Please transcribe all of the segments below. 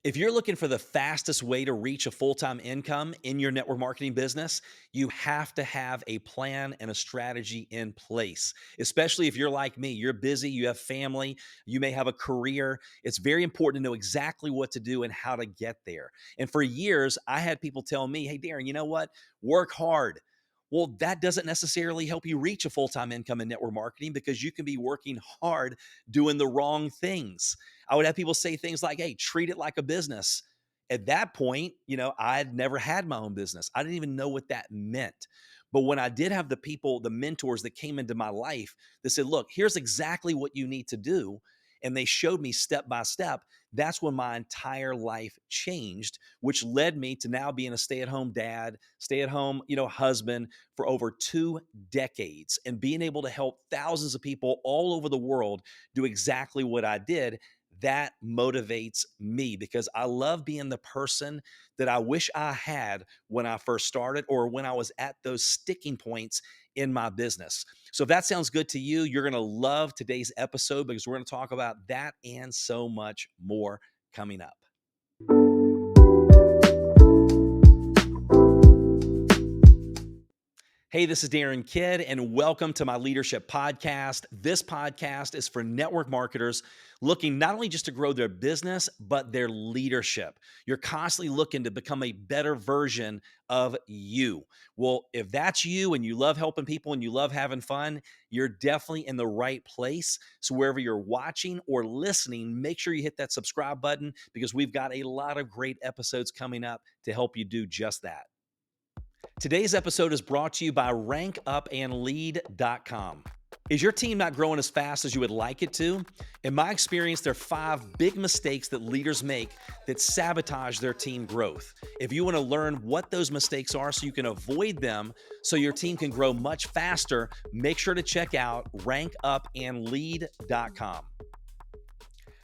If you're looking for the fastest way to reach a full-time income in your network marketing business, you have to have a plan and a strategy in place. Especially if you're like me, you're busy, you have family, you may have a career. It's very important to know exactly what to do and how to get there. And for years, I had people tell me, "Hey, Darin, you know what? Work hard." Well, that doesn't necessarily help you reach a full-time income in network marketing because you can be working hard doing the wrong things. I would have people say things like, "Hey, treat it like a business." At that point, I'd never had my own business. I didn't even know what that meant. But when I did have the people, the mentors that came into my life that said, "Look, here's exactly what you need to do," and they showed me step by step, that's when my entire life changed, which led me to now being a stay-at-home dad, stay-at-home, husband for over 2 decades and being able to help thousands of people all over the world do exactly what I did. That motivates me because I love being the person that I wish I had when I first started or when I was at those sticking points in my business. So if that sounds good to you, you're going to love today's episode because we're going to talk about that and so much more coming up. Hey, this is Darin Kidd, and welcome to my leadership podcast. This podcast is for network marketers looking not only just to grow their business, but their leadership. You're constantly looking to become a better version of you. Well, if that's you and you love helping people and you love having fun, you're definitely in the right place. So, wherever you're watching or listening, make sure you hit that subscribe button because we've got a lot of great episodes coming up to help you do just that. Today's episode is brought to you by rankupandlead.com. Is your team not growing as fast as you would like it to? In my experience, there are 5 big mistakes that leaders make that sabotage their team growth. If you want to learn what those mistakes are so you can avoid them so your team can grow much faster, make sure to check out rankupandlead.com.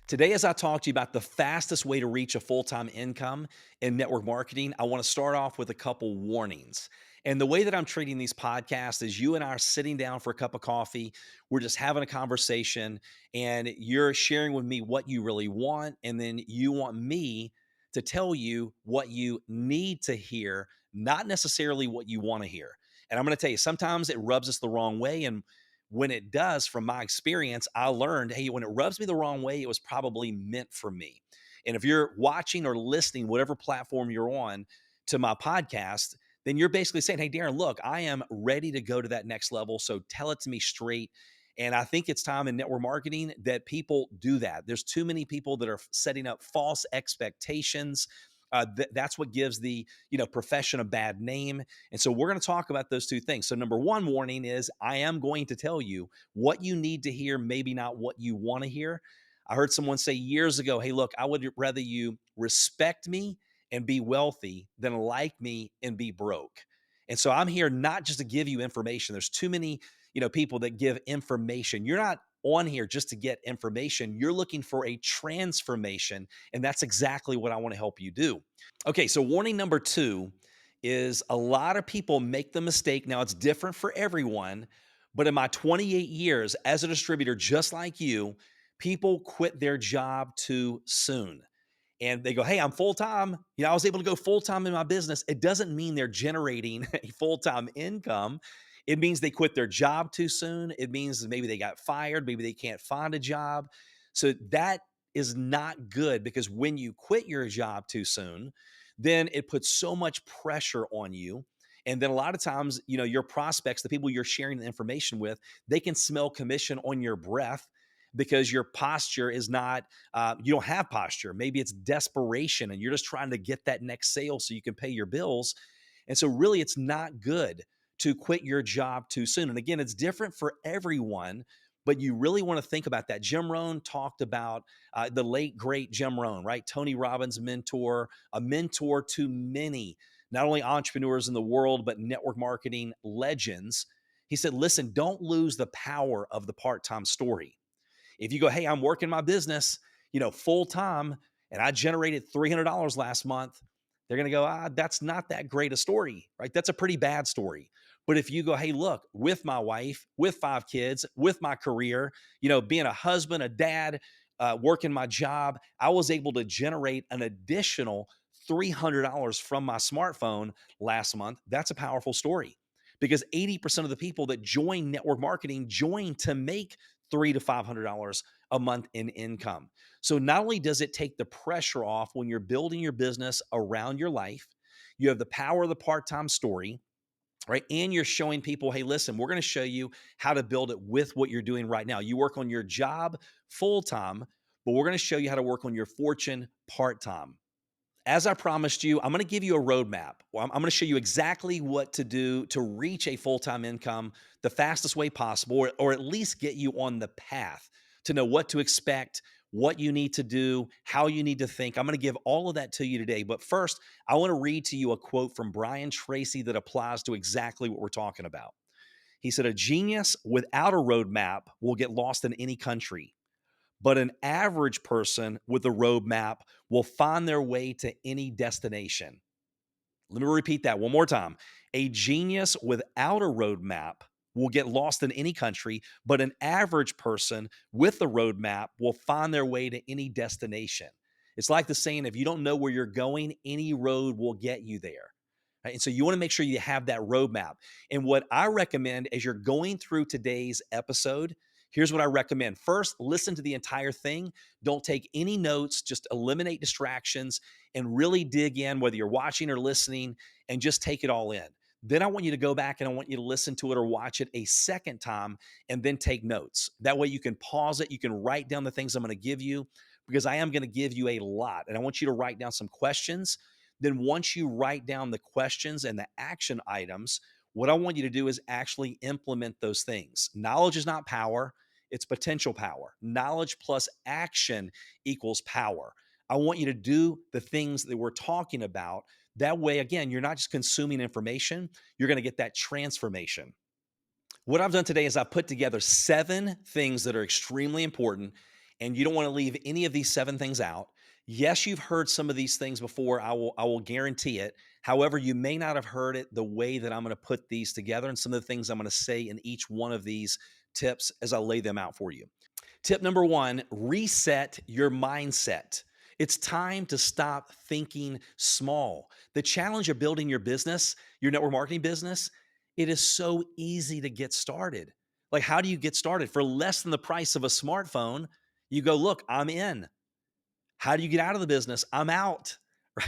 Today, as I talk to you about the fastest way to reach a full-time income in network marketing, I want to start off with a couple warnings. And the way that I'm treating these podcasts is you and I are sitting down for a cup of coffee. We're just having a conversation, and you're sharing with me what you really want. And then you want me to tell you what you need to hear, not necessarily what you want to hear. And I'm going to tell you, sometimes it rubs us the wrong way. And when it does, from my experience, I learned, hey, when it rubs me the wrong way, it was probably meant for me. And if you're watching or listening, whatever platform you're on, to my podcast, then you're basically saying, hey, Darin, look, I am ready to go to that next level. So tell it to me straight. And I think it's time in network marketing that people do that. There's too many people that are setting up false expectations. That's what gives the profession a bad name. And so we're going to talk about those two things. So number one warning is I am going to tell you what you need to hear, maybe not what you want to hear. I heard someone say years ago, hey, look, I would rather you respect me and be wealthy than like me and be broke. And so I'm here not just to give you information. There's too many, people that give information. You're not on here just to get information. You're looking for a transformation. And that's exactly what I want to help you do. Okay, so warning number 2 is a lot of people make the mistake. Now, it's different for everyone, but in my 28 years as a distributor, just like you, people quit their job too soon. And they go, hey, I'm full time. I was able to go full time in my business. It doesn't mean they're generating a full time income. It means they quit their job too soon. It means maybe they got fired. Maybe they can't find a job. So that is not good because when you quit your job too soon, then it puts so much pressure on you. And then a lot of times, your prospects, the people you're sharing the information with, they can smell commission on your breath because your posture is not, you don't have posture. Maybe it's desperation and you're just trying to get that next sale so you can pay your bills. And so really it's not good to quit your job too soon. And again, it's different for everyone, but you really want to think about that. Jim Rohn talked about the late, great Jim Rohn, right? Tony Robbins' mentor, a mentor to many, not only entrepreneurs in the world, but network marketing legends. He said, listen, don't lose the power of the part-time story. If you go, hey, I'm working my business, full time, and I generated $300 last month, they're going to go, that's not that great a story, right? That's a pretty bad story. But if you go, hey, look, with my wife, with 5 kids, with my career, being a husband, a dad, working my job, I was able to generate an additional $300 from my smartphone last month. That's a powerful story because 80% of the people that join network marketing join to make $300 to $500 a month in income. So not only does it take the pressure off when you're building your business around your life, you have the power of the part-time story, right? And you're showing people, hey, listen, we're going to show you how to build it with what you're doing right now. You work on your job full time, but we're going to show you how to work on your fortune part time. As I promised you, I'm going to give you a roadmap. Well, I'm going to show you exactly what to do to reach a full time income the fastest way possible, or at least get you on the path to know what to expect, what you need to do, how you need to think. I'm going to give all of that to you today. But first, I want to read to you a quote from Brian Tracy that applies to exactly what we're talking about. He said, "A genius without a roadmap will get lost in any country, but an average person with a roadmap will find their way to any destination." Let me repeat that one more time. A genius without a roadmap will get lost in any country, but an average person with a roadmap will find their way to any destination. It's like the saying, if you don't know where you're going, any road will get you there. Right? And so you want to make sure you have that roadmap. And what I recommend as you're going through today's episode, here's what I recommend. First, listen to the entire thing. Don't take any notes, just eliminate distractions and really dig in, whether you're watching or listening, and just take it all in. Then I want you to go back and I want you to listen to it or watch it a second time and then take notes. That way you can pause it. You can write down the things I'm going to give you because I am going to give you a lot. And I want you to write down some questions. Then once you write down the questions and the action items, what I want you to do is actually implement those things. Knowledge is not power, it's potential power. Knowledge plus action equals power. I want you to do the things that we're talking about. That way, again, you're not just consuming information, you're going to get that transformation. What I've done today is I've put together 7 things that are extremely important, and you don't want to leave any of these 7 things out. Yes, you've heard some of these things before. I will guarantee it. However, you may not have heard it the way that I'm going to put these together and some of the things I'm going to say in each one of these tips as I lay them out for you. Tip number 1, reset your mindset. It's time to stop thinking small. The challenge of building your business, your network marketing business, it is so easy to get started. Like, how do you get started? For less than the price of a smartphone, you go, look, I'm in. How do you get out of the business? I'm out,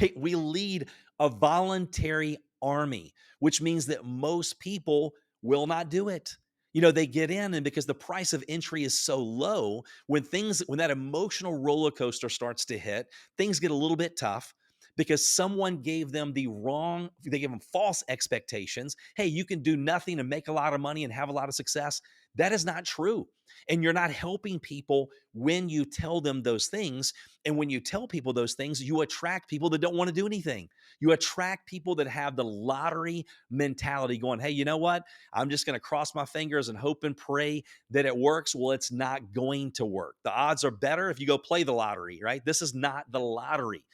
right? We lead a voluntary army, which means that most people will not do it. They get in, and because the price of entry is so low, when that emotional roller coaster starts to hit, things get a little bit tough because someone they gave them false expectations. Hey, you can do nothing and make a lot of money and have a lot of success. That is not true. And you're not helping people when you tell them those things. And when you tell people those things, you attract people that don't want to do anything. You attract people that have the lottery mentality going, hey, you know what? I'm just going to cross my fingers and hope and pray that it works. Well, it's not going to work. The odds are better if you go play the lottery, right? This is not the lottery.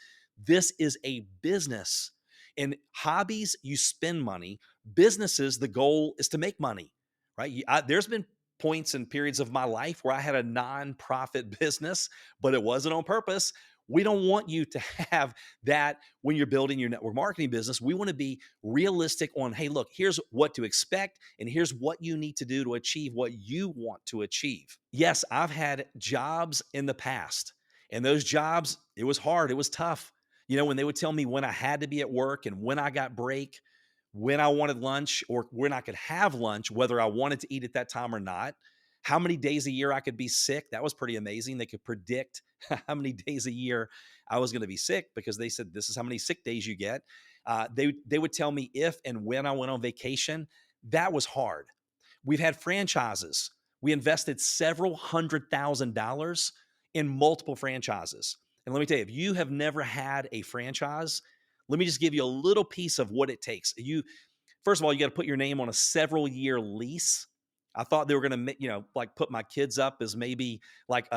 This is a business. In hobbies, you spend money. Businesses, the goal is to make money, right? There's been points and periods of my life where I had a nonprofit business, but it wasn't on purpose. We don't want you to have that when you're building your network marketing business. We want to be realistic on, hey, look, here's what to expect, and here's what you need to do to achieve what you want to achieve. Yes, I've had jobs in the past, and those jobs, it was hard, it was tough. When they would tell me when I had to be at work and when I got break, when I wanted lunch or when I could have lunch, whether I wanted to eat at that time or not, how many days a year I could be sick. That was pretty amazing. They could predict how many days a year I was going to be sick because they said, this is how many sick days you get. They would tell me if and when I went on vacation. That was hard. We've had franchises. We invested several $100,000 in multiple franchises. And let me tell you, if you have never had a franchise, let me just give you a little piece of what it takes. First of all, you got to put your name on a several-year lease. I thought they were going to, like put my kids up as maybe like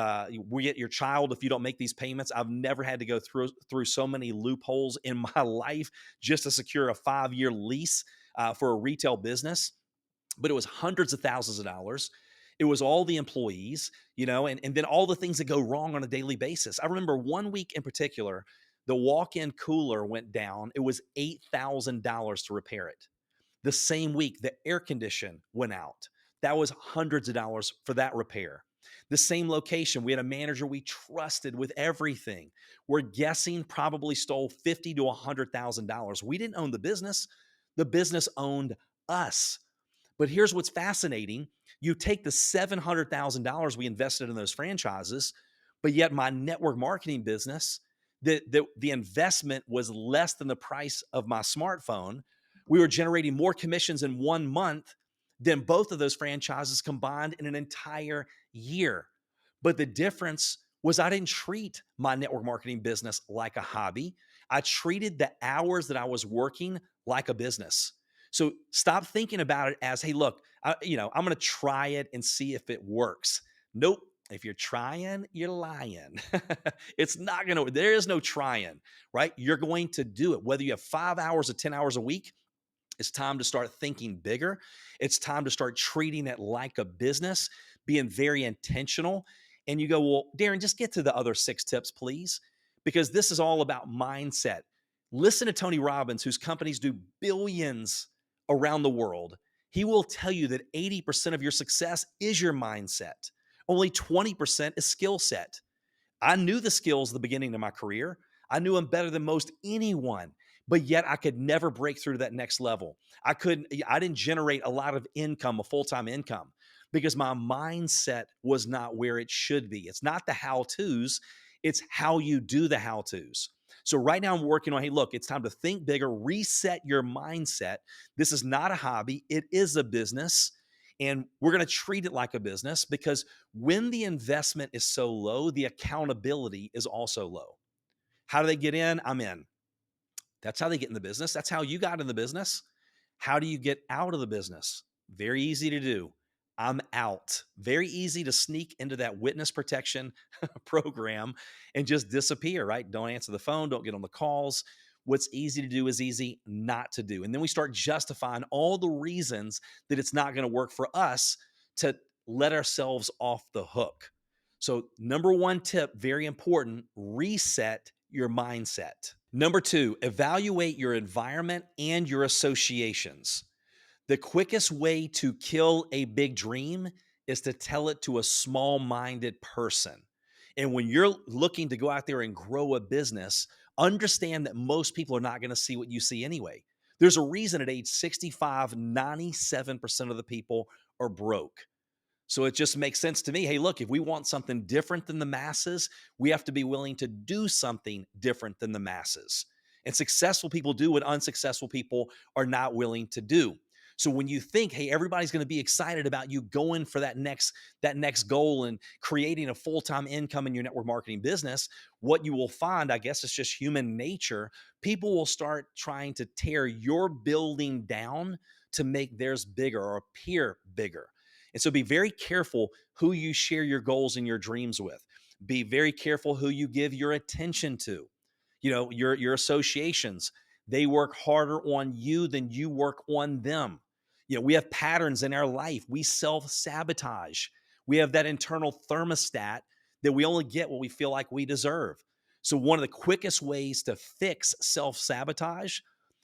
we get your child if you don't make these payments. I've never had to go through so many loopholes in my life just to secure a 5-year lease for a retail business. But it was hundreds of thousands of dollars. It was all the employees, and then all the things that go wrong on a daily basis. I remember one week in particular, the walk-in cooler went down. It was $8,000 to repair it. The same week, the air condition went out. That was hundreds of dollars for that repair. The same location, we had a manager we trusted with everything. We're guessing probably stole 50 to $100,000. We didn't own the business owned us. But here's what's fascinating. You take the $700,000 we invested in those franchises, but yet my network marketing business, the investment was less than the price of my smartphone. We were generating more commissions in 1 month than both of those franchises combined in an entire year. But the difference was I didn't treat my network marketing business like a hobby. I treated the hours that I was working like a business. So stop thinking about it as, hey, look, I'm going to try it and see if it works. Nope. If you're trying, you're lying. It's not going to, there is no trying, right? You're going to do it. Whether you have 5 hours or 10 hours a week, it's time to start thinking bigger. It's time to start treating it like a business, being very intentional. And you go, well, Darin, just get to the other 6 tips, please, because this is all about mindset. Listen to Tony Robbins, whose companies do billions around the world. He will tell you that 80% of your success is your mindset. Only 20% is skill set. I knew the skills at the beginning of my career. I knew them better than most anyone, but yet I could never break through to that next level. I didn't generate a lot of income, a full-time income, because my mindset was not where it should be. It's not the how-tos, it's how you do the how-tos. So right now I'm working on, hey, look, it's time to think bigger, reset your mindset. This is not a hobby, it is a business. And we're going to treat it like a business because when the investment is so low, the accountability is also low. How do they get in? I'm in. That's how they get in the business. That's how you got in the business. How do you get out of the business? Very easy to do. I'm out. Very easy to sneak into that witness protection program and just disappear, right? Don't answer the phone, don't get on the calls. What's easy to do is easy not to do. And then we start justifying all the reasons that it's not going to work for us to let ourselves off the hook. So, number one tip, very important, reset your mindset. Number two, evaluate your environment and your associations. The quickest way to kill a big dream is to tell it to a small minded person. And when you're looking to go out there and grow a business, understand that most people are not going to see what you see anyway. There's a reason at age 65, 97% of the people are broke. So it just makes sense to me. Hey, look, if we want something different than the masses, we have to be willing to do something different than the masses. And successful people do what unsuccessful people are not willing to do. So when you think, hey, everybody's going to be excited about you going for that next goal and creating a full-time income in your network marketing business, what you will find, I guess it's just human nature, people will start trying to tear your building down to make theirs bigger or appear bigger. And so be very careful who you share your goals and your dreams with. Be very careful who you give your attention to. Your associations, they work harder on you than you work on them. We have patterns in our life. We self-sabotage. We have that internal thermostat that we only get what we feel like we deserve. So one of the quickest ways to fix self-sabotage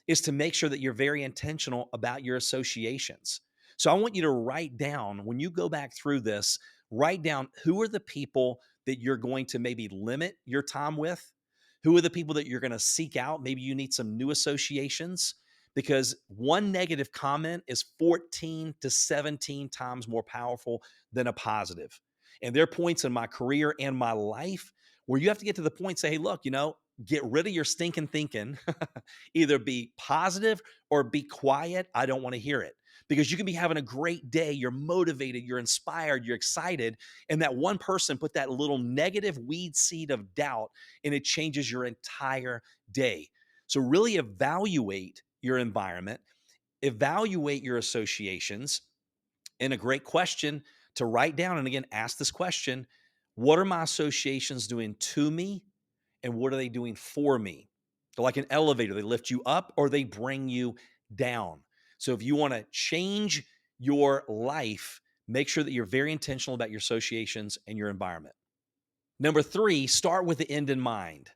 is to make sure that you're very intentional about your associations. So I want you to write down, when you go back through this, write down who are the people that you're going to maybe limit your time with. Who are the people that you're going to seek out? Maybe you need some new associations, because one negative comment is 14 to 17 times more powerful than a positive. And there are points in my career and my life where you have to get to the point, say, hey, look, get rid of your stinking thinking. Either be positive or be quiet. I don't want to hear it. Because you can be having a great day, you're motivated, you're inspired, you're excited, and that one person put that little negative weed seed of doubt, and it changes your entire day. So really evaluate your environment, evaluate your associations, and a great question to write down, and again, ask this question: what are my associations doing to me, and what are they doing for me? So like an elevator, they lift you up or they bring you down. So if you want to change your life, Make sure that you're very intentional about your associations and your environment. Number three, start with the end in mind.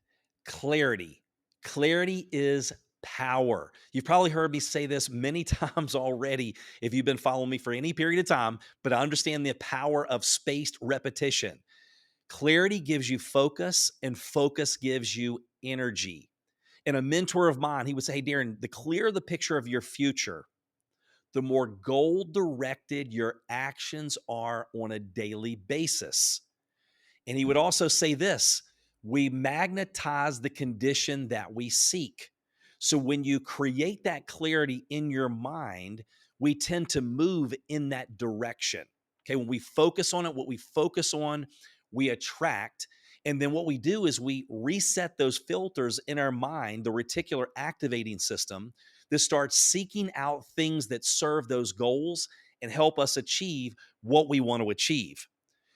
Clarity. Clarity is power. You've probably heard me say this many times already if you've been following me for any period of time, but I understand the power of spaced repetition. Clarity gives you focus, and focus gives you energy. And a mentor of mine, he would say, "Hey, Darin, the clearer the picture of your future, the more goal directed your actions are on a daily basis." And he would also say this: we magnetize the condition that we seek. So when you create that clarity in your mind, we tend to move in that direction. Okay. When we focus on it, what we focus on, we attract. And then what we do is we reset those filters in our mind, the reticular activating system, that starts seeking out things that serve those goals and help us achieve what we want to achieve.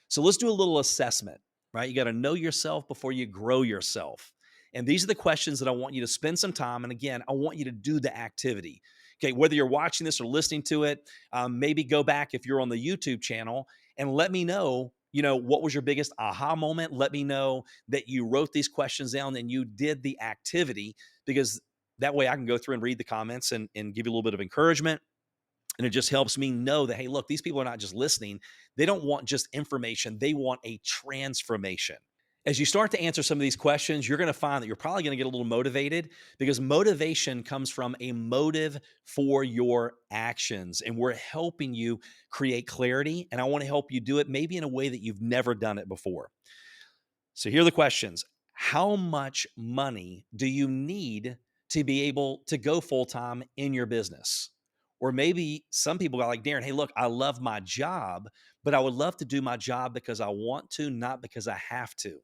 So let's do a little assessment, right? You got to know yourself before you grow yourself. And these are the questions that I want you to spend some time. And again, I want you to do the activity. Okay, whether you're watching this or listening to it, maybe go back if you're on the YouTube channel and let me know, what was your biggest aha moment? Let me know that you wrote these questions down and you did the activity, because that way I can go through and read the comments and give you a little bit of encouragement. And it just helps me know that, hey, look, these people are not just listening. They don't want just information, they want a transformation. As you start to answer some of these questions, you're going to find that you're probably going to get a little motivated, because motivation comes from a motive for your actions. And we're helping you create clarity. And I want to help you do it maybe in a way that you've never done it before. So here are the questions. How much money do you need to be able to go full time in your business? Or maybe some people are like, Darin, hey, look, I love my job, but I would love to do my job because I want to, not because I have to.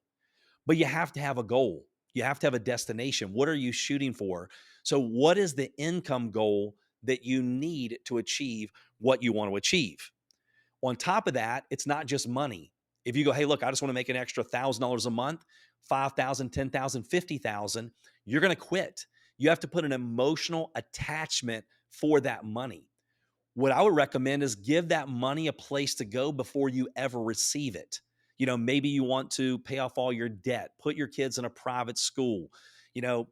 But you have to have a goal. You have to have a destination. What are you shooting for? So, what is the income goal that you need to achieve what you want to achieve? On top of that, it's not just money. If you go, hey, look, I just want to make an extra $1,000 a month, 5,000, 10,000, 50,000, you're going to quit. You have to put an emotional attachment for that money. What I would recommend is give that money a place to go before you ever receive it. Maybe you want to pay off all your debt, put your kids in a private school,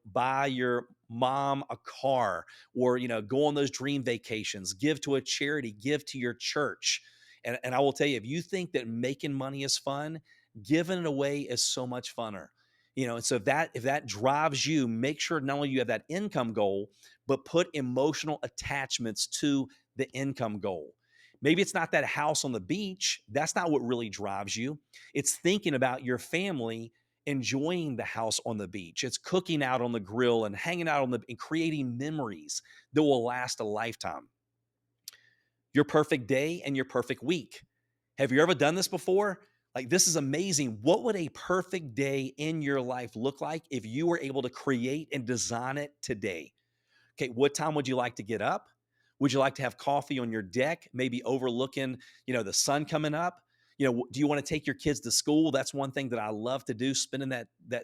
buy your mom a car, or, go on those dream vacations, give to a charity, give to your church. And I will tell you, if you think that making money is fun, giving it away is so much funner. And so if that drives you, make sure not only you have that income goal, but put emotional attachments to the income goal. Maybe it's not that house on the beach. That's not what really drives you. It's thinking about your family enjoying the house on the beach. It's cooking out on the grill and hanging out and creating memories that will last a lifetime. Your perfect day and your perfect week. Have you ever done this before? Like, this is amazing. What would a perfect day in your life look like if you were able to create and design it today? Okay, what time would you like to get up? Would you like to have coffee on your deck, maybe overlooking, the sun coming up? Do you want to take your kids to school? That's one thing that I love to do, spending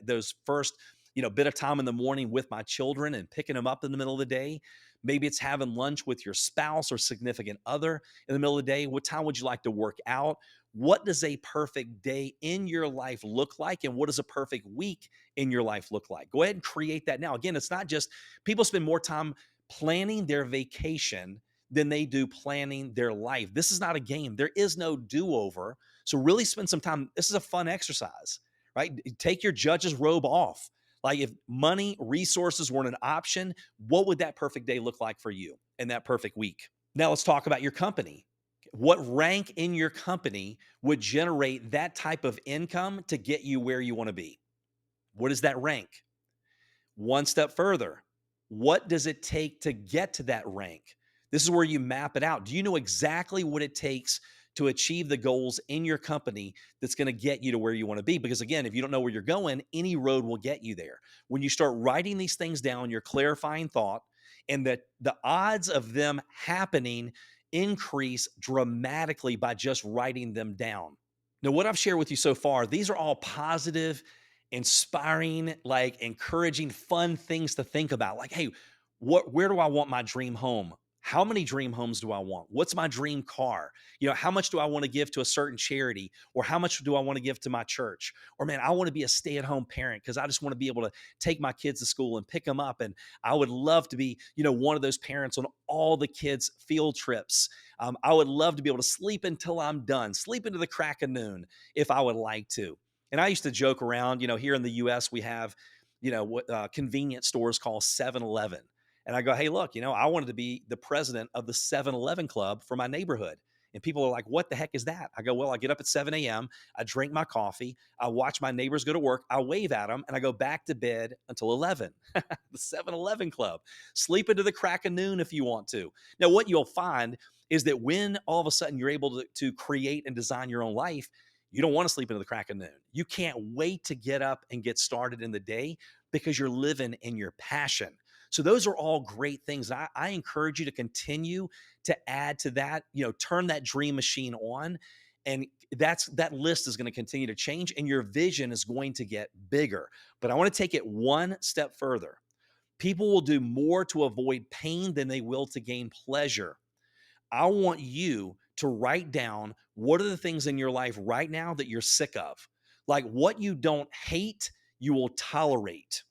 those first, bit of time in the morning with my children and picking them up in the middle of the day. Maybe it's having lunch with your spouse or significant other in the middle of the day. What time would you like to work out? What does a perfect day in your life look like? And what does a perfect week in your life look like? Go ahead and create that now. Again, it's not just people spend more time planning their vacation than they do planning their life. This is not a game. There is no do-over. So really spend some time. This is a fun exercise, right? Take your judge's robe off. Like, if money, resources weren't an option, what would that perfect day look like for you and that perfect week? Now let's talk about your company. What rank in your company would generate that type of income to get you where you want to be? What is that rank? One step further, what does it take to get to that rank? This is where you map it out. Do you know exactly what it takes to achieve the goals in your company that's going to get you to where you want to be? Because again, if you don't know where you're going, any road will get you there. When you start writing these things down, you're clarifying thought, and that the odds of them happening increase dramatically by just writing them down. Now, what I've shared with you so far, these are all positive, inspiring, like encouraging, fun things to think about. Like, hey, where do I want my dream home? How many dream homes do I want? What's my dream car? How much do I want to give to a certain charity? Or how much do I want to give to my church? Or man, I want to be a stay-at-home parent because I just want to be able to take my kids to school and pick them up. And I would love to be, one of those parents on all the kids' field trips. I would love to be able to sleep until I'm done, sleep into the crack of noon if I would like to. And I used to joke around, here in the US, we have, what convenience stores call 7-Eleven. And I go, hey, look, I wanted to be the president of the 7-Eleven club for my neighborhood. And people are like, what the heck is that? I go, well, I get up at 7 a.m., I drink my coffee, I watch my neighbors go to work, I wave at them, and I go back to bed until 11. The 7-Eleven club. Sleep into the crack of noon if you want to. Now, what you'll find is that when all of a sudden you're able to create and design your own life, you don't want to sleep into the crack of noon. You can't wait to get up and get started in the day because you're living in your passion. So those are all great things. I encourage you to continue to add to that, turn that dream machine on. And that list is going to continue to change and your vision is going to get bigger. But I want to take it one step further. People will do more to avoid pain than they will to gain pleasure. I want you to write down what are the things in your life right now that you're sick of. Like what you don't hate, you will tolerate.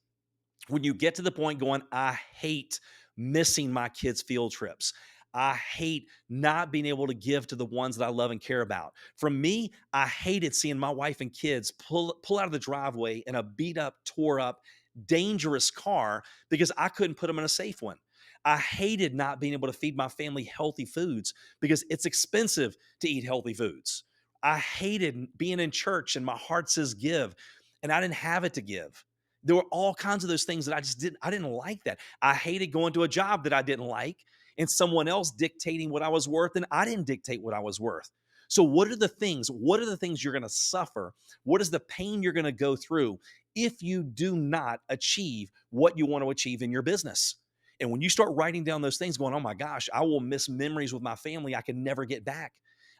When you get to the point going, I hate missing my kids' field trips. I hate not being able to give to the ones that I love and care about. From me, I hated seeing my wife and kids pull out of the driveway in a beat up, tore up, dangerous car because I couldn't put them in a safe one. I hated not being able to feed my family healthy foods because it's expensive to eat healthy foods. I hated being in church and my heart says give, and I didn't have it to give. There were all kinds of those things that I didn't like that. I hated going to a job that I didn't like and someone else dictating what I was worth and I didn't dictate what I was worth. So what are the things? What are the things you're going to suffer? What is the pain you're going to go through if you do not achieve what you want to achieve in your business? And when you start writing down those things going, "Oh my gosh, I will miss memories with my family I can never get back.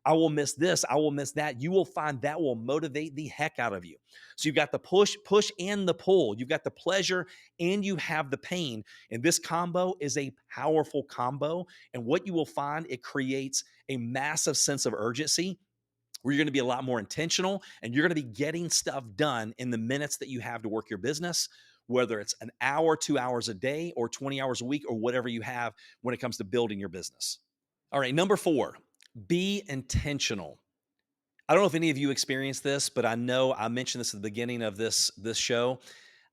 I will miss this, I will miss that." You will find that will motivate the heck out of you. So you've got the push and the pull. You've got the pleasure and you have the pain. And this combo is a powerful combo. And what you will find, it creates a massive sense of urgency where you're going to be a lot more intentional and you're going to be getting stuff done in the minutes that you have to work your business, whether it's an hour, 2 hours a day, or 20 hours a week, or whatever you have when it comes to building your business. All right, number 4, be intentional. I don't know if any of you experienced this, but I know I mentioned this at the beginning of this show.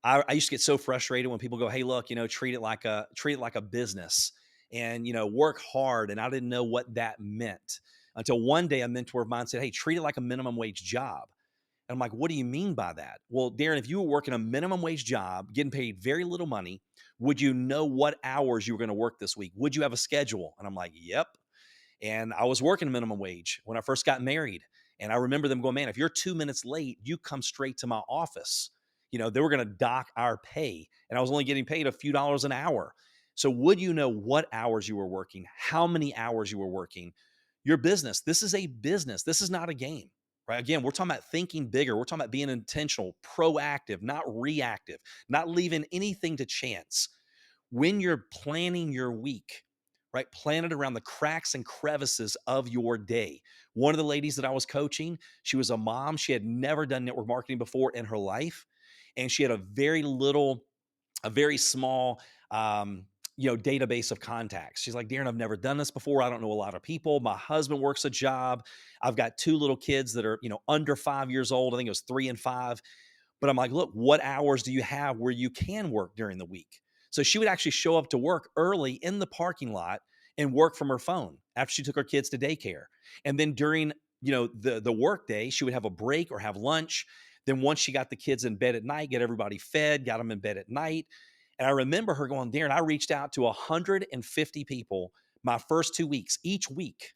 I used to get so frustrated when people go, "Hey, look, treat it like a business, and work hard." And I didn't know what that meant until one day a mentor of mine said, "Hey, treat it like a minimum wage job." And I'm like, "What do you mean by that?" Well, Darin, if you were working a minimum wage job, getting paid very little money, would you know what hours you were going to work this week? Would you have a schedule? And I'm like, "Yep." And I was working minimum wage when I first got married. And I remember them going, "Man, if you're 2 minutes late, you come straight to my office." They were going to dock our pay. And I was only getting paid a few dollars an hour. So would you know what hours you were working, how many hours you were working? Your business, this is a business. This is not a game, right? Again, we're talking about thinking bigger. We're talking about being intentional, proactive, not reactive, not leaving anything to chance. When you're planning your week, right? Plan it around the cracks and crevices of your day. One of the ladies that I was coaching, she was a mom. She had never done network marketing before in her life. And she had a very small, database of contacts. She's like, "Darin, I've never done this before. I don't know a lot of people. My husband works a job. I've got two little kids that are, under 5 years old. I think it was 3 and 5." But I'm like, "Look, what hours do you have where you can work during the week?" So she would actually show up to work early in the parking lot and work from her phone after she took her kids to daycare. And then during, the work day, she would have a break or have lunch. Then once she got the kids in bed at night, get everybody fed, got them in bed at night. And I remember her going, "Darin, I reached out to 150 people my first 2 weeks, each week.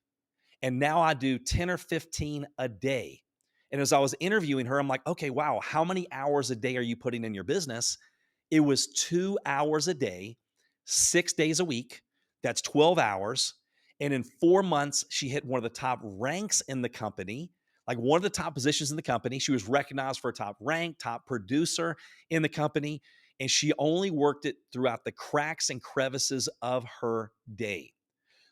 And now I do 10 or 15 a day." And as I was interviewing her, I'm like, "Okay, wow, how many hours a day are you putting in your business?" It was 2 hours a day, 6 days a week. That's 12 hours. And in 4 months, she hit one of the top ranks in the company, like one of the top positions in the company. She was recognized for a top rank, top producer in the company. And she only worked it throughout the cracks and crevices of her day.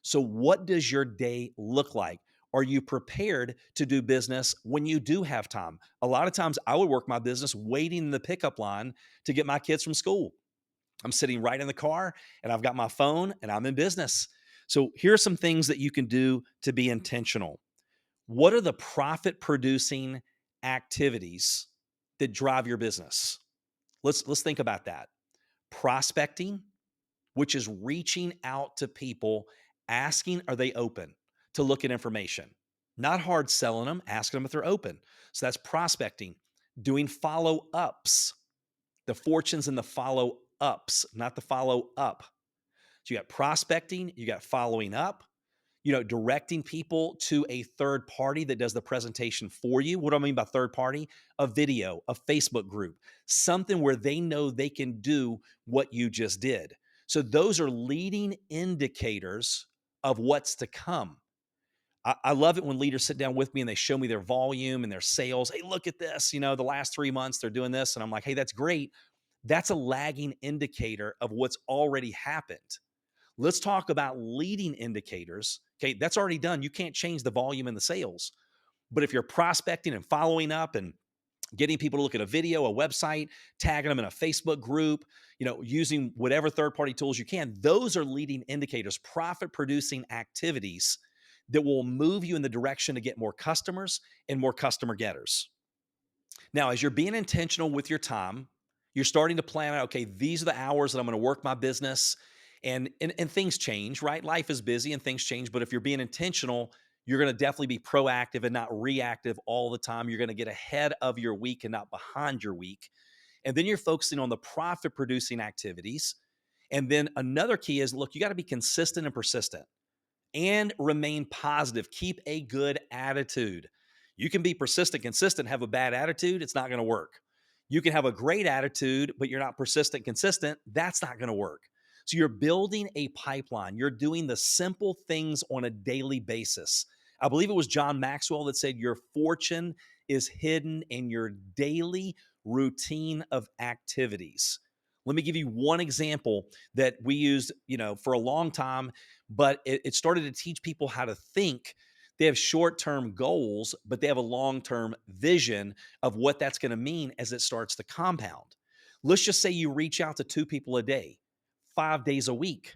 So, what does your day look like? Are you prepared to do business when you do have time? A lot of times I would work my business waiting in the pickup line to get my kids from school. I'm sitting right in the car and I've got my phone and I'm in business. So, here are some things that you can do to be intentional. What are the profit producing activities that drive your business? Let's think about that. Prospecting, which is reaching out to people, asking, are they open to look at information? Not hard selling them, asking them if they're open. So that's prospecting. Doing follow ups. The fortunes in the follow ups, not the follow up. So you got prospecting, you got following up, directing people to a third party that does the presentation for you. What do I mean by third party? A video, a Facebook group, something where they know they can do what you just did. So those are leading indicators of what's to come. I love it when leaders sit down with me and they show me their volume and their sales. Hey, look at this. The last 3 months they're doing this. And I'm like, hey, that's great. That's a lagging indicator of what's already happened. Let's talk about leading indicators. Okay, that's already done. You can't change the volume and the sales. But if you're prospecting and following up and getting people to look at a video, a website, tagging them in a Facebook group, using whatever third-party tools you can, those are leading indicators, profit producing activities that will move you in the direction to get more customers and more customer getters. Now, as you're being intentional with your time, you're starting to plan out, okay, these are the hours that I'm going to work my business. And things change, right? Life is busy and things change. But if you're being intentional, you're going to definitely be proactive and not reactive all the time. You're going to get ahead of your week and not behind your week. And then you're focusing on the profit producing activities. And then another key is, look, you got to be consistent and persistent and remain positive. Keep a good attitude. You can be persistent, consistent, have a bad attitude. It's not going to work. You can have a great attitude, but you're not persistent, consistent. That's not going to work. So you're building a pipeline. You're doing the simple things on a daily basis. I believe it was John Maxwell that said, your fortune is hidden in your daily routine of activities. Let me give you one example that we used, for a long time, but it started to teach people how to think. They have short-term goals, but they have a long-term vision of what that's going to mean as it starts to compound. Let's just say you reach out to 2 people a day, 5 days a week.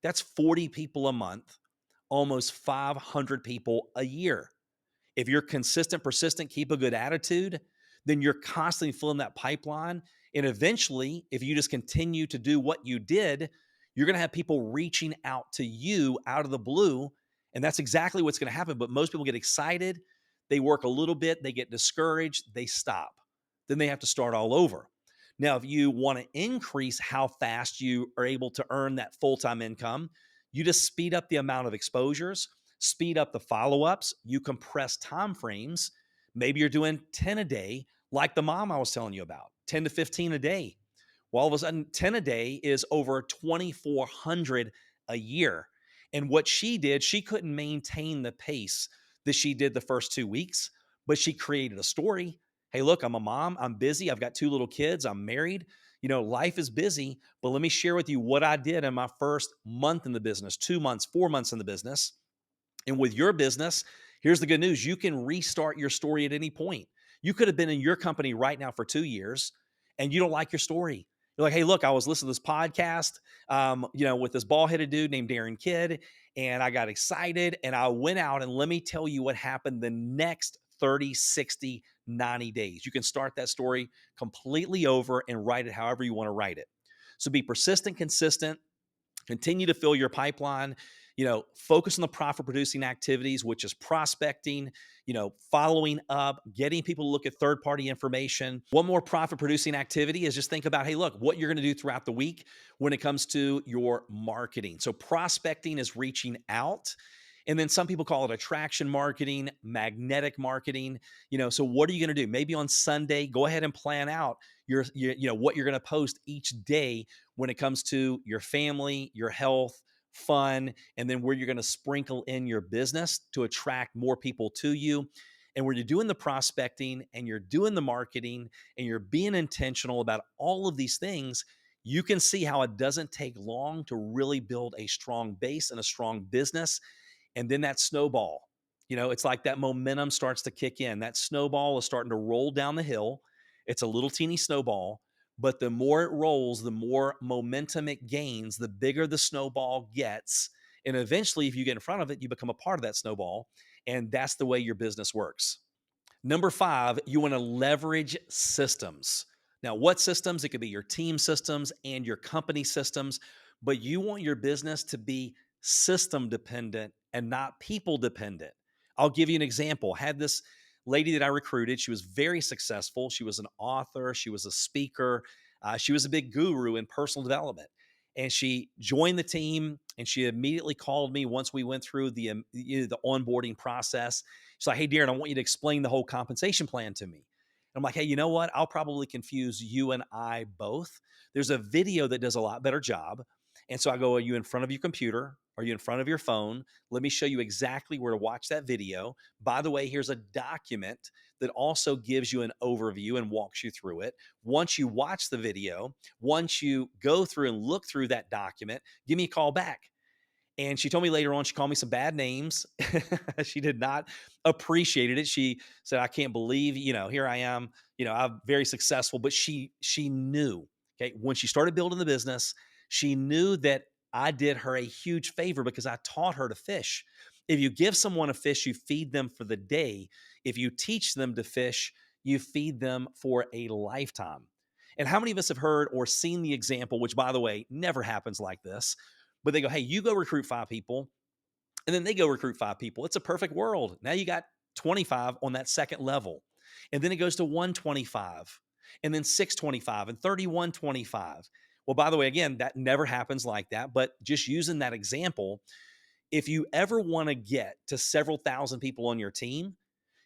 That's 40 people a month, almost 500 people a year. If you're consistent, persistent, keep a good attitude, then you're constantly filling that pipeline. And eventually, if you just continue to do what you did, you're going to have people reaching out to you out of the blue. And that's exactly what's going to happen. But most people get excited. They work a little bit, they get discouraged, they stop. Then they have to start all over. Now, if you want to increase how fast you are able to earn that full time income, you just speed up the amount of exposures, speed up the follow-ups, you compress time frames. Maybe you're doing 10 a day, like the mom I was telling you about, 10 to 15 a day. Well, all of a sudden, 10 a day is over 2,400 a year. And what she did, she couldn't maintain the pace that she did the first 2 weeks, but she created a story. Hey, look, I'm a mom. I'm busy. I've got 2 little kids. I'm married. Life is busy, but let me share with you what I did in my first month in the business, 2 months, 4 months in the business. And with your business, here's the good news. You can restart your story at any point. You could have been in your company right now for 2 years and you don't like your story. You're like, hey, look, I was listening to this podcast, with this bald-headed dude named Darin and I got excited and I went out and let me tell you what happened the next 30, 60, 90 days. You can start that story completely over and write it however you want to write it. So be persistent, consistent, continue to fill your pipeline, focus on the profit producing activities, which is prospecting, following up, getting people to look at third party information. One more profit producing activity is just think about, hey, look, what you're going to do throughout the week when it comes to your marketing. So prospecting is reaching out. And then some people call it attraction marketing, magnetic marketing. So what are you going to do? Maybe on Sunday, go ahead and plan out what you're going to post each day when it comes to your family, your health, fun, and then where you're going to sprinkle in your business to attract more people to you. And when you're doing the prospecting and you're doing the marketing and you're being intentional about all of these things, you can see how it doesn't take long to really build a strong base and a strong business. And then that snowball, it's like that momentum starts to kick in. That snowball is starting to roll down the hill. It's a little teeny snowball, but the more it rolls, the more momentum it gains, the bigger the snowball gets. And eventually, if you get in front of it, you become a part of that snowball. And that's the way your business works. Number five, you want to leverage systems. Now, what systems? It could be your team systems and your company systems, but you want your business to be system dependent and not people dependent. I'll give you an example. I had this lady that I recruited. She was very successful. She was an author, she was a speaker, she was a big guru in personal development. And she joined the team and she immediately called me once we went through the onboarding process. She's like, "Hey, Darin, I want you to explain the whole compensation plan to me." And I'm like, "Hey, you know what? I'll probably confuse you and I both. There's a video that does a lot better job." And so I go, "Are you in front of your computer? Are you in front of your phone? Let me show you exactly where to watch that video. By the way, here's a document that also gives you an overview and walks you through it. Once you watch the video, once you go through and look through that document, give me a call back." And she told me later on, she called me some bad names. She did not appreciate it. She said, "I can't believe, here I am, I'm very successful." But she knew, okay, when she started building the business, she knew that I did her a huge favor because I taught her to fish. If you give someone a fish, you feed them for the day. If you teach them to fish, you feed them for a lifetime. And how many of us have heard or seen the example, which by the way, never happens like this, but they go, "Hey, you go recruit five people," and then they go recruit five people. It's a perfect world. Now you got 25 on that second level. And then it goes to 125, and then 625, and 3125. Well, by the way, again, that never happens like that. But just using that example, if you ever want to get to several thousand people on your team,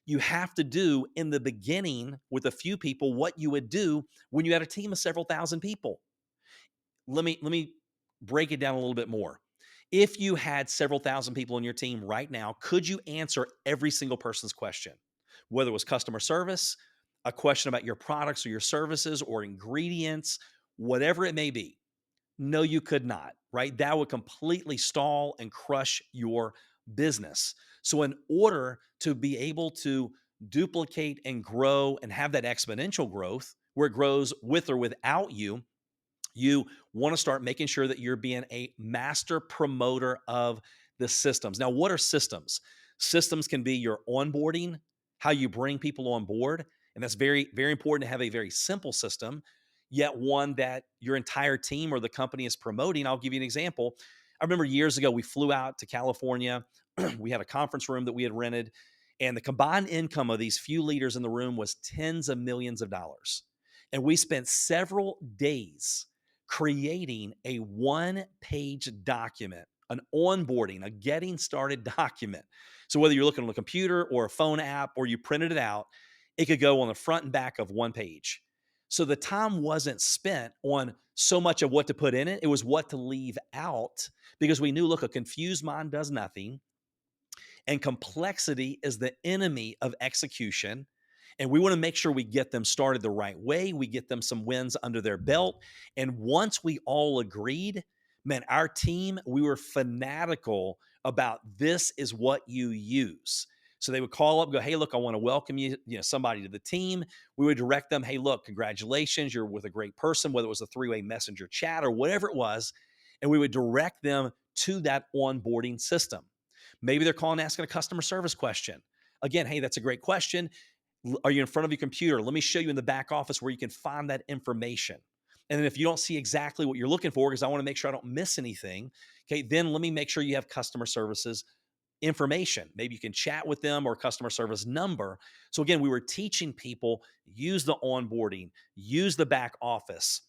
you have to do in the beginning with a few people what you would do when you had a team of several thousand people. Let me break it down a little bit more. If you had several thousand people on your team right now, could you answer every single person's question? Whether it was customer service, a question about your products or your services or ingredients, whatever it may be. No, you could not, right? That would completely stall and crush your business. So, in order to be able to duplicate and grow and have that exponential growth where it grows with or without you, you want to start making sure that you're being a master promoter of the systems. Now, what are systems? Systems can be your onboarding, how you bring people on board. And that's very, very important to have a very simple system, yet one that your entire team or the company is promoting. I'll give you an example. I remember years ago, we flew out to California. We had a conference room that we had rented, and the combined income of these few leaders in the room was tens of millions of dollars. And we spent several days creating a one-page document, an onboarding, a getting started document. So whether you're looking on a computer or a phone app or you printed it out, it could go on the front and back of one page. So the time wasn't spent on so much of what to put in it. It was what to leave out because we knew, look, a confused mind does nothing. And complexity is the enemy of execution. And we want to make sure we get them started the right way. We get them some wins under their belt. And once we all agreed, man, our team, we were fanatical about this is what you use. So they would call up, go, "Hey, look, I want to welcome you, somebody to the team." We would direct them, "Hey, look, congratulations, you're with a great person," whether it was a three-way messenger chat or whatever it was. And we would direct them to that onboarding system. Maybe they're calling asking a customer service question. Again, "Hey, that's a great question. Are you in front of your computer? Let me show you in the back office where you can find that information." And then if you don't see exactly what you're looking for, because I want to make sure I don't miss anything, okay, then let me make sure you have customer services information. Maybe you can chat with them or customer service number. So again, we were teaching people use the onboarding, use the back office,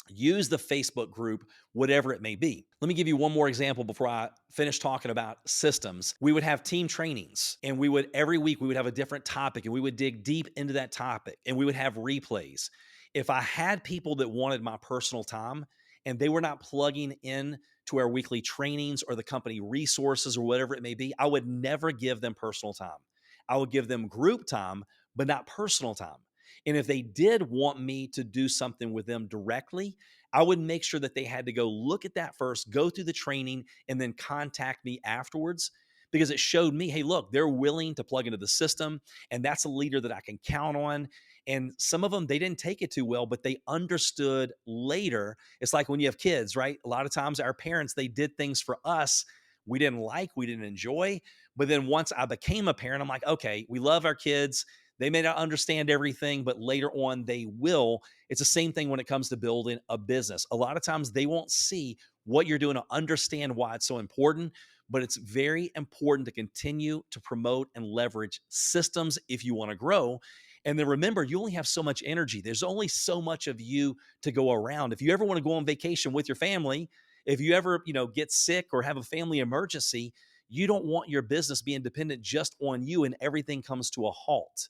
use the Facebook group, whatever it may be. Let me give you one more example before I finish talking about systems. We would have team trainings and every week we would have a different topic and we would dig deep into that topic and we would have replays. If I had people that wanted my personal time and they were not plugging in to our weekly trainings or the company resources or whatever it may be, I would never give them personal time. I would give them group time, but not personal time. And if they did want me to do something with them directly, I would make sure that they had to go look at that first, go through the training, and then contact me afterwards because it showed me, hey, look, they're willing to plug into the system. And that's a leader that I can count on. And some of them, they didn't take it too well, but they understood later. It's like when you have kids, right? A lot of times our parents, they did things for us we didn't like, we didn't enjoy. But then once I became a parent, I'm like, okay, we love our kids. They may not understand everything, but later on they will. It's the same thing when it comes to building a business. A lot of times they won't see what you're doing to understand why it's so important, but it's very important to continue to promote and leverage systems if you want to grow. And then remember, you only have so much energy. There's only so much of you to go around. If you ever want to go on vacation with your family, if you ever, get sick or have a family emergency, you don't want your business being dependent just on you and everything comes to a halt.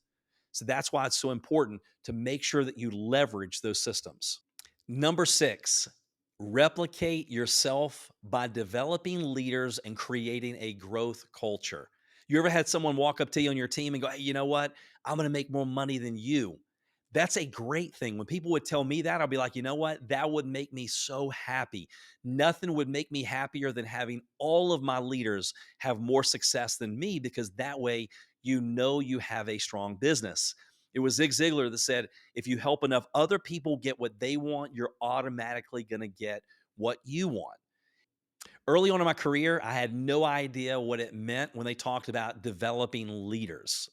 So that's why it's so important to make sure that you leverage those systems. Number 6, replicate yourself by developing leaders and creating a growth culture. You ever had someone walk up to you on your team and go, "Hey, you know what? I'm going to make more money than you." That's a great thing. When people would tell me that, I'll be like, "You know what? That would make me so happy." Nothing would make me happier than having all of my leaders have more success than me because that way you have a strong business. It was Zig Ziglar that said, if you help enough other people get what they want, you're automatically going to get what you want. Early on in my career, I had no idea what it meant when they talked about developing leaders.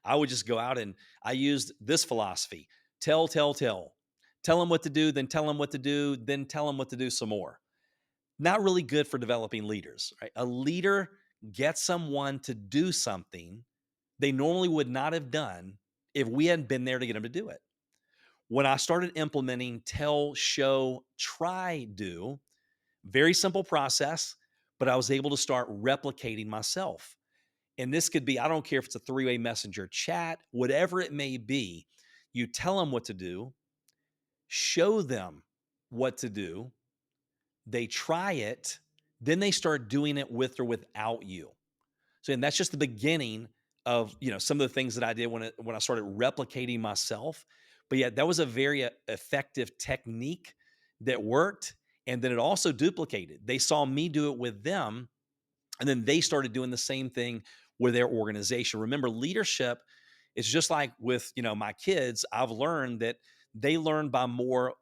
I would just go out and I used this philosophy: tell, tell, tell. Tell them what to do, then tell them what to do, then tell them what to do some more. Not really good for developing leaders, right? A leader gets someone to do something they normally would not have done if we hadn't been there to get them to do it. When I started implementing tell, show, try, do, very simple process, but I was able to start replicating myself. And this could be, I don't care if it's a three-way messenger chat, whatever it may be, you tell them what to do, show them what to do, they try it, then they start doing it with or without you. So, and that's just the beginning of some of the things that I did when I started replicating myself. But yeah, that was a very effective technique that worked, and then it also duplicated. They saw me do it with them, and then they started doing the same thing with their organization. Remember, leadership is just like with my kids. I've learned that they learn by more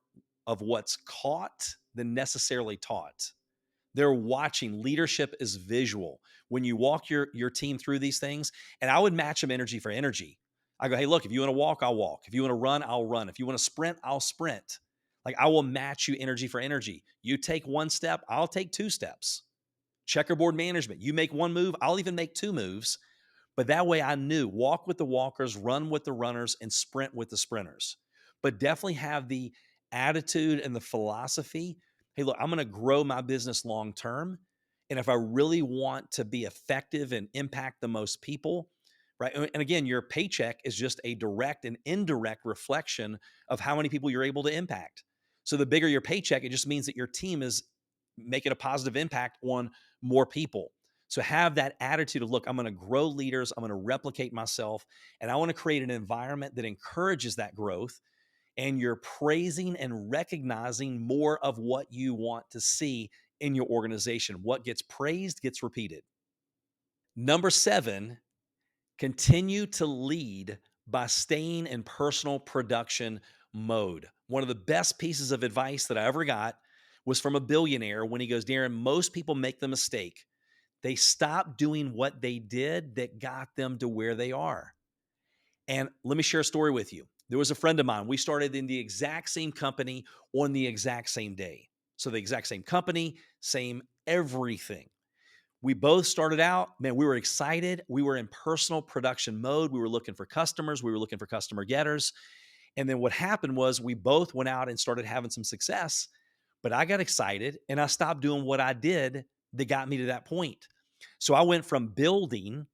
of what's caught than necessarily taught. They're watching. Leadership is visual. When you walk your team through these things, and I would match them energy for energy. I go, hey, look, if you want to walk, I'll walk. If you want to run, I'll run. If you want to sprint, I'll sprint. Like I will match you energy for energy. You take one step, I'll take two steps. Checkerboard management. You make one move, I'll even make two moves. But that way I knew walk with the walkers, run with the runners, and sprint with the sprinters. But definitely have the attitude and the philosophy: hey, look, I'm going to grow my business long term. And if I really want to be effective and impact the most people, right? And again, your paycheck is just a direct and indirect reflection of how many people you're able to impact. So the bigger your paycheck, it just means that your team is making a positive impact on more people. So have that attitude of, look, I'm going to grow leaders, I'm going to replicate myself, and I want to create an environment that encourages that growth. And you're praising and recognizing more of what you want to see in your organization. What gets praised gets repeated. Number 7, continue to lead by staying in personal production mode. One of the best pieces of advice that I ever got was from a billionaire when he goes, Darin, most people make the mistake. They stop doing what they did that got them to where they are. And let me share a story with you. There was a friend of mine. We started in the exact same company on the exact same day. So the exact same company, same everything. We both started out, man, we were excited. We were in personal production mode. We were looking for customers. We were looking for customer getters. And then what happened was we both went out and started having some success, but I got excited and I stopped doing what I did that got me to that point. So I went from building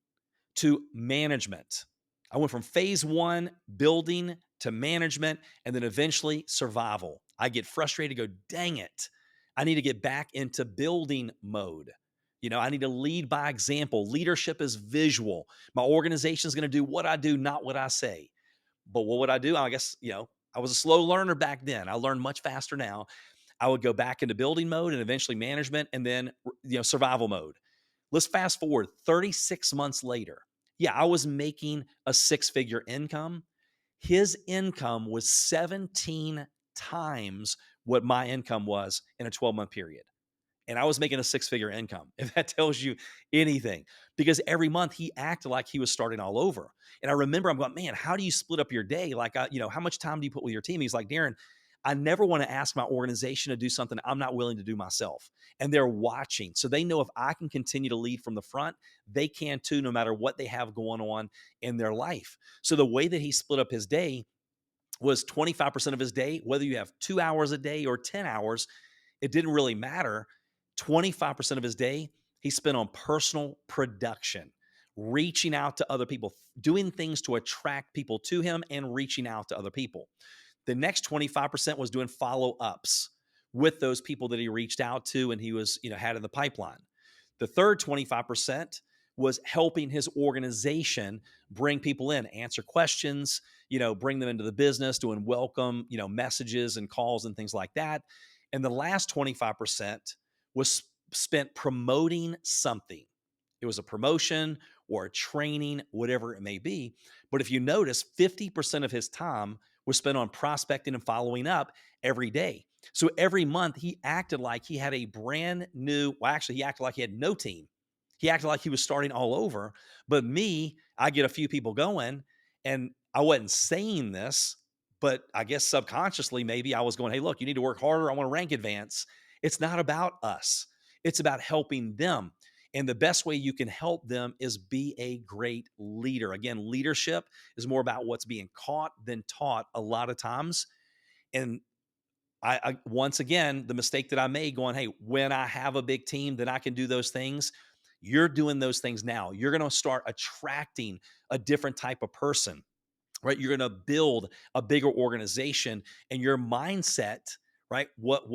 to management. I went from phase 1, building, to management, and then eventually survival. I get frustrated, go, dang it. I need to get back into building mode. I need to lead by example. Leadership is visual. My organization is going to do what I do, not what I say. But what would I do? I guess, I was a slow learner back then. I learned much faster now. I would go back into building mode and eventually management and then, survival mode. Let's fast forward 36 months later. Yeah, I was making a six-figure income. His income was 17 times what my income was in a 12-month period, and I was making a six-figure income, if that tells you anything. Because every month he acted like he was starting all over. And I remember I'm going, man, how do you split up your day? Like, how much time do you put with your team? He's like, Darin, I never want to ask my organization to do something I'm not willing to do myself. And they're watching. So they know if I can continue to lead from the front, they can too, no matter what they have going on in their life. So the way that he split up his day was 25% of his day, whether you have 2 hours a day or 10 hours, it didn't really matter. 25% of his day he spent on personal production, reaching out to other people, doing things to attract people to him and reaching out to other people. The next 25% was doing follow-ups with those people that he reached out to and he was, had in the pipeline. The third 25% was helping his organization bring people in, answer questions, bring them into the business, doing welcome, messages and calls and things like that. And the last 25% was spent promoting something. It was a promotion or a training, whatever it may be. But if you notice, 50% of his time was spent on prospecting and following up every day. So every month he acted like he had a brand new, well, actually, he acted like he had no team. He acted like he was starting all over. But me, I get a few people going, and I wasn't saying this, but I guess subconsciously, maybe I was going, hey, look, you need to work harder. I want to rank advance. It's not about us, it's about helping them. And the best way you can help them is be a great leader. Again, leadership is more about what's being caught than taught a lot of times. And I once again, the mistake that I made going, hey, when I have a big team, then I can do those things. You're doing those things now. You're going to start attracting a different type of person, right? You're going to build a bigger organization, and your mindset, right? What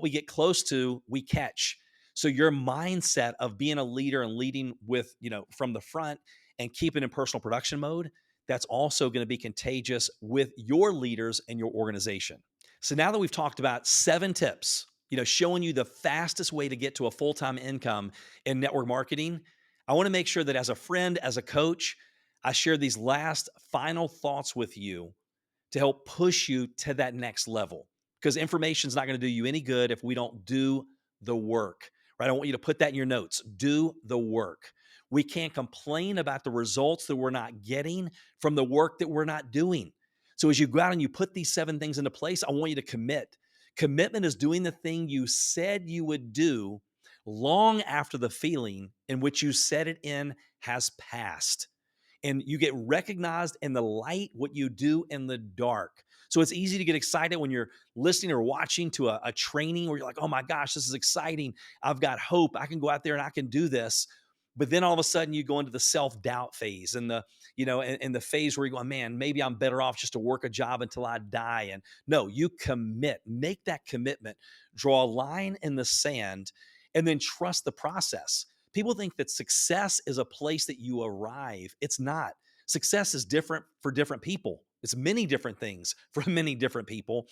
we get close to, we catch. So your mindset of being a leader and leading with, from the front and keeping in personal production mode, that's also going to be contagious with your leaders and your organization. So now that we've talked about 7 tips, showing you the fastest way to get to a full-time income in network marketing, I want to make sure that as a friend, as a coach, I share these last final thoughts with you to help push you to that next level. Because information is not going to do you any good if we don't do the work, right? I want you to put that in your notes. Do the work. We can't complain about the results that we're not getting from the work that we're not doing. So as you go out and you put these 7 things into place, I want you to commit. Commitment is doing the thing you said you would do long after the feeling in which you set it in has passed, and you get recognized in the light what you do in the dark. So it's easy to get excited when you're listening or watching to a training where you're like, oh my gosh, this is exciting. I've got hope. I can go out there and I can do this. But then all of a sudden you go into the self-doubt phase and and the phase where you're going, man, maybe I'm better off just to work a job until I die. And no, you commit, make that commitment, draw a line in the sand, and then trust the process. People think that success is a place that you arrive. It's not. Success is different for different people. It's many different things for many different people.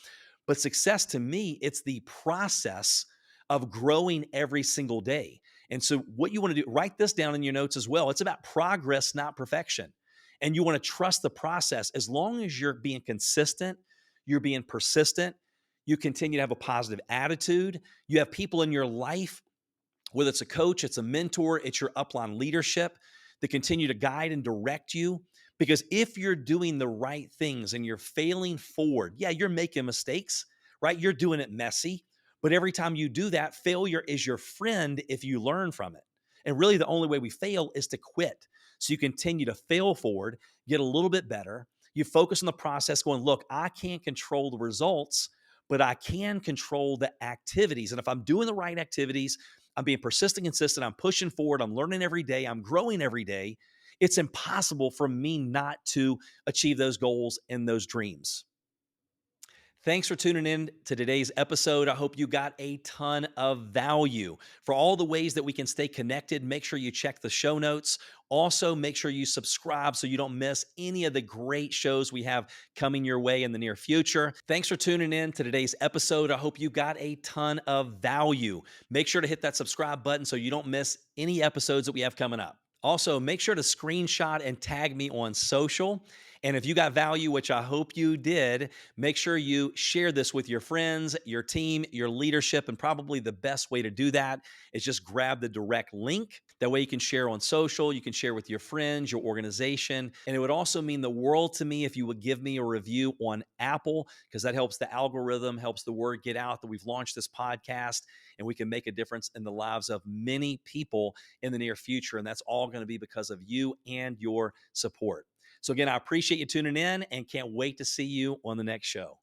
But success to me, it's the process of growing every single day. And so, what you want to do, write this down in your notes as well. It's about progress, not perfection. And you want to trust the process. As long as you're being consistent, you're being persistent, you continue to have a positive attitude, you have people in your life, whether it's a coach, it's a mentor, it's your upline leadership that continue to guide and direct you. Because if you're doing the right things and you're failing forward, yeah, you're making mistakes, right? You're doing it messy. But every time you do that, failure is your friend if you learn from it. And really, the only way we fail is to quit. So you continue to fail forward, get a little bit better. You focus on the process, going, look, I can't control the results, but I can control the activities. And if I'm doing the right activities, I'm being persistent, consistent. I'm pushing forward. I'm learning every day. I'm growing every day. It's impossible for me not to achieve those goals and those dreams. Thanks for tuning in to today's episode. I hope you got a ton of value. For all the ways that we can stay connected, make sure you check the show notes. Also, make sure you subscribe so you don't miss any of the great shows we have coming your way in the near future. Thanks for tuning in to today's episode. I hope you got a ton of value. Make sure to hit that subscribe button so you don't miss any episodes that we have coming up. Also, make sure to screenshot and tag me on social. And if you got value, which I hope you did, make sure you share this with your friends, your team, your leadership. And probably the best way to do that is just grab the direct link. That way you can share on social, you can share with your friends, your organization. And it would also mean the world to me if you would give me a review on Apple, because that helps the algorithm, helps the word get out that we've launched this podcast and we can make a difference in the lives of many people in the near future. And that's all going to be because of you and your support. So again, I appreciate you tuning in and can't wait to see you on the next show.